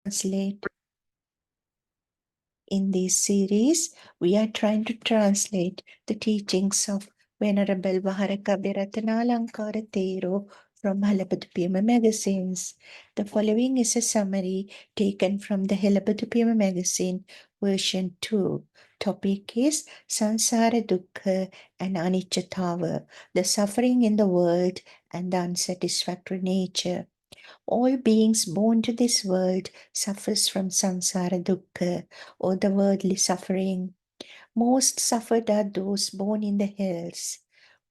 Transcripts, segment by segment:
translate. In this series, we are trying to translate the teachings of Venerable Waharaka Tero from Helabodhu Piyama Magazines. The following is a summary taken from the Helabodhu Piyama Magazine version 2. Topic is Samsara Dukkha and anichchathawa, the suffering in the world and the unsatisfactory nature. All beings born to this world suffers from samsara dukkha, or the worldly suffering. Most suffered are those born in the hills.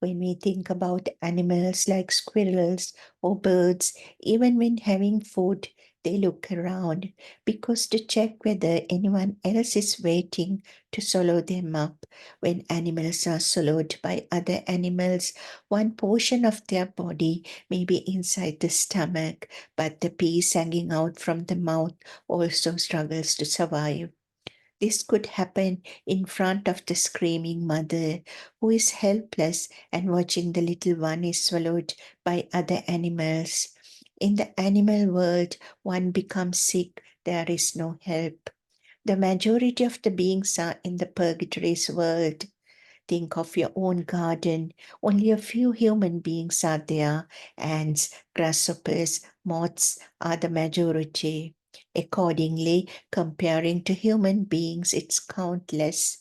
When we think about animals like squirrels or birds, even when having food, they look around because to check whether anyone else is waiting to swallow them up. When animals are swallowed by other animals, one portion of their body may be inside the stomach, but the piece hanging out from the mouth also struggles to survive. This could happen in front of the screaming mother who is helpless and watching the little one is swallowed by other animals. In the animal world, one becomes sick, there is no help. The majority of the beings are in the purgatory's world. Think of your own garden. Only a few human beings are there. Ants, grasshoppers, moths are the majority. Accordingly, comparing to human beings, it's countless.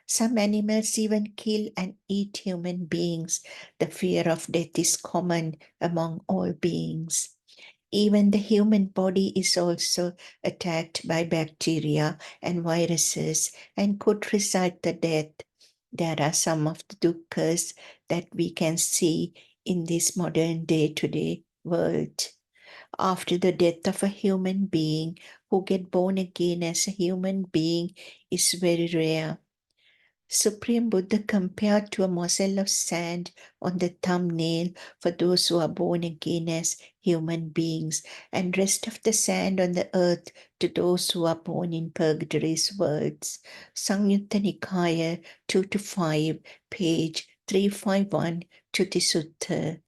Some animals even kill and eat human beings. The fear of death is common among all beings. Even the human body is also attacked by bacteria and viruses and could result the death. There are some of the dukkhas that we can see in this modern day-to-day world. After the death of a human being, who get born again as a human being is very rare. Supreme Buddha compared to a morsel of sand on the thumbnail for those who are born again as human beings, and rest of the sand on the earth to those who are born in purgatory's worlds. Samyutta Nikaya 2-5, page 351, Chuti Sutta.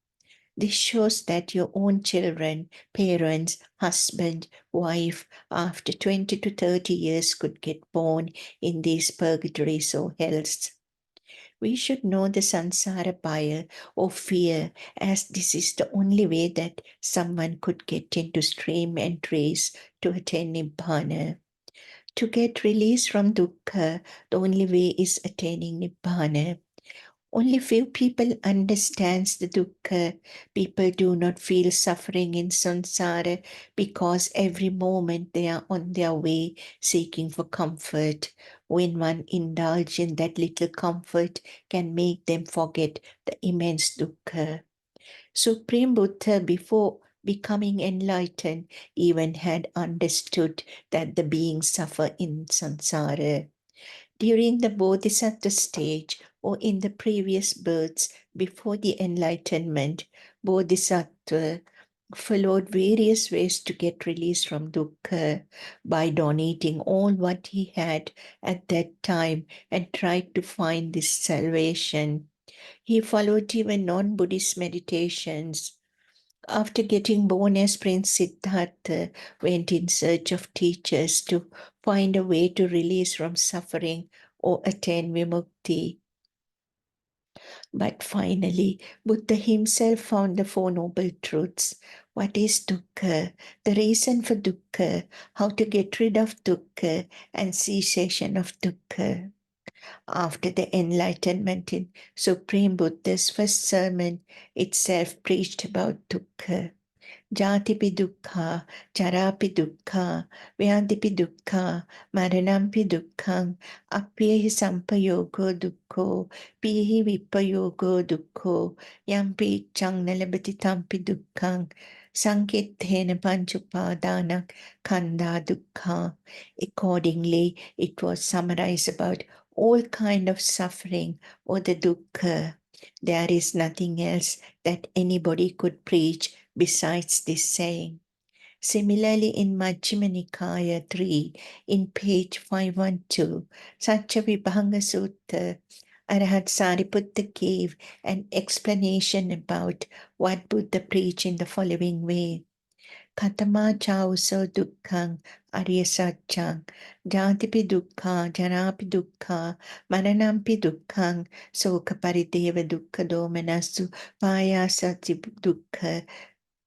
This shows that your own children, parents, husband, wife, after 20 to 30 years could get born in these purgatories or hells. We should know the samsara bhaya or fear, as this is the only way that someone could get into stream and race to attain nibbana. To get release from dukkha, the only way is attaining nibbana. Only few people understands the dukkha. People do not feel suffering in samsara because every moment they are on their way seeking for comfort. When one indulge in that little comfort can make them forget the immense dukkha. Supreme Buddha, before becoming enlightened, even had understood that the beings suffer in samsara. During the Bodhisattva stage or in the previous births before the enlightenment, Bodhisattva followed various ways to get release from dukkha by donating all what he had at that time and tried to find this salvation. He followed even non-Buddhist meditations. After getting born as Prince Siddhartha, went in search of teachers to find a way to release from suffering or attain vimukti. But finally, Buddha himself found the Four Noble Truths. What is dukkha? The reason for dukkha, how to get rid of dukkha, and cessation of dukkha. After the enlightenment in Supreme Buddha's first sermon itself preached about dukkha. Jatipi dukkha, charapi dukkha, vyadipi dukkha, maranampi dukkham, appyehi sampayogo dukkho, pihi vipayogo dukkho, yampi chang nalabati tampi dukkhang, sankithena panchupadana kanda dukkha. Accordingly, it was summarized about all kind of suffering or the dukkha. There is nothing else that anybody could preach besides this saying. Similarly, in Majjhima Nikaya 3, in page 512, Satchavibhanga Sutta, Arahat Sariputta gave an explanation about what Buddha preached in the following way. Katama chauso dukkhang arya satchang jatipi dukkha janapi dukkha maranampi dukkhang soka parideva dukkha domanasu payasati dukkha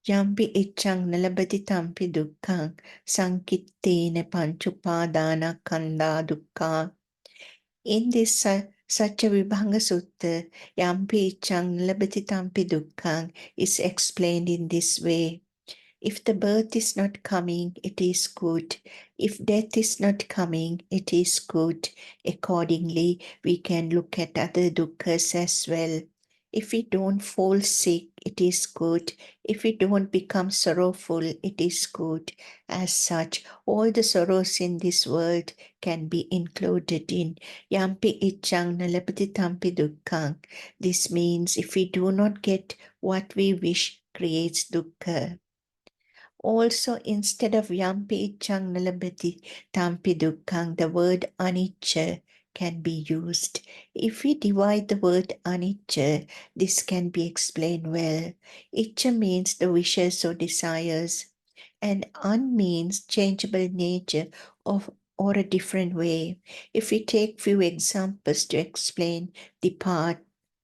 yampi ichang nalabati tampi dukkhang sankittene panchupadana kanda dukkha. In this Satya Sutta, Yampi Ichang Nalabati Tampi Dukkhang is explained in this way. If the birth is not coming, it is good. If death is not coming, it is good. Accordingly, we can look at other dukkhas as well. If we don't fall sick, it is good. If we don't become sorrowful, it is good. As such, all the sorrows in this world can be included in Yampi Ichang Nalapati Tampi Dukkhang. This means if we do not get what we wish, creates dukkha. Also, instead of Yampi Ichang Nalabati Tampi Dukkhang, the word Anicca can be used. If we divide the word Anicca, this can be explained well. Icha means the wishes or desires, and An means changeable nature of or a different way. If we take few examples to explain the part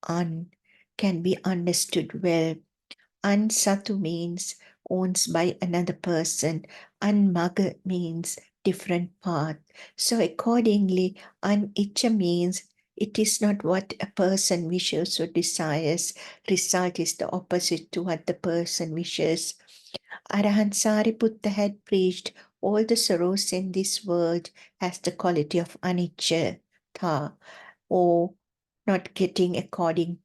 An can be understood well. Ansatu means owns by another person. Anmaga means different path. So accordingly, anichcha means it is not what a person wishes or desires. Result is the opposite to what the person wishes. Arahant Sariputta had preached all the sorrows in this world has the quality of anicca, tha, or not getting according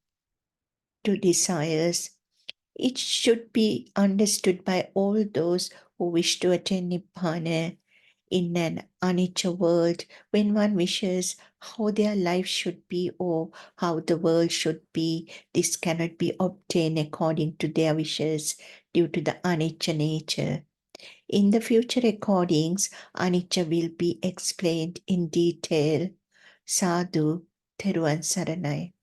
to desires. It should be understood by all those who wish to attain Nibbana in an anicca world. When one wishes how their life should be or how the world should be, this cannot be obtained according to their wishes due to the anicca nature. In the future recordings, anicca will be explained in detail. Sadhu, Theruvan Saranai.